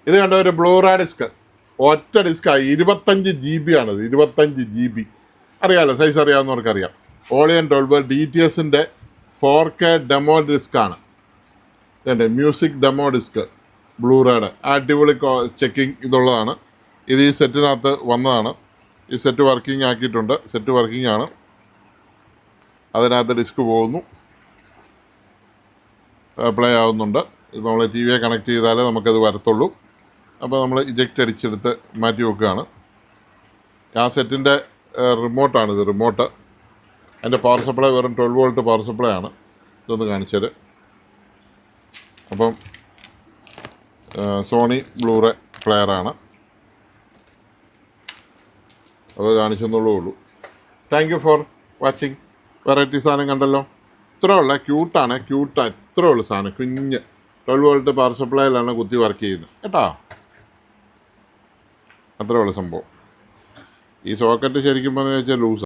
ഇത് കണ്ട ഒരു ബ്ലൂറേ ഡിസ്ക്, ഒറ്റ ഡിസ്കായി 25 GB ആണിത്. 25 GB അറിയാമല്ലോ, സൈസ് അറിയാവുന്നവർക്കറിയാം. ഓളിയൻ 12 DTSൻ്റെ 4K demo ഡിസ്ക്കാണ്. ഇതുണ്ട് മ്യൂസിക് ഡെമോ ഡിസ്ക് ബ്ലൂറേയുടെ അടിപൊളി ചെക്കിങ് ഇതുള്ളതാണ്. ഇത് ഈ സെറ്റിനകത്ത് വന്നതാണ്. ഈ സെറ്റ് വർക്കിംഗ് ആക്കിയിട്ടുണ്ട്. സെറ്റ് വർക്കിംഗ് ആണ്. അതിനകത്ത് ഡിസ്ക് പോകുന്നു, പ്ലേ ആവുന്നുണ്ട്. ഇപ്പോൾ നമ്മൾ TV കണക്ട് ചെയ്താലേ നമുക്കത് വരത്തുള്ളൂ. അപ്പോൾ നമ്മൾ ഇജക്റ്റ് അടിച്ചെടുത്ത് മാറ്റി വെക്കുകയാണ്. ആ സെറ്റിൻ്റെ റിമോട്ടാണിത്, റിമോട്ട്. അതിൻ്റെ പവർ സപ്ലൈ വെറും 12 വോൾട്ട് പവർ സപ്ലൈ ആണ്. ഇതൊന്ന് കാണിച്ചത്. അപ്പം സോണി ബ്ലൂറേ പ്ലെയറാണ്. അത് കാണിച്ചെന്നുള്ളൂ ഉള്ളൂ. Thank you for watching. Variety സാധനം കണ്ടല്ലോ. ഇത്രേ ഉള്ള ക്യൂട്ടാണ്, ഇത്രേ ഉള്ളൂ സാധനം. കുഞ്ഞ് 12 വോൾട്ട് പവർ സപ്ലൈയിലാണ് കുത്തി വർക്ക് ചെയ്യുന്നത് കേട്ടോ. അത്രേ ഉള്ളൂ സംഭവം. ഈ സോക്കറ്റ് ശരിക്കും പറഞ്ഞു വെച്ചാൽ ലൂസ്.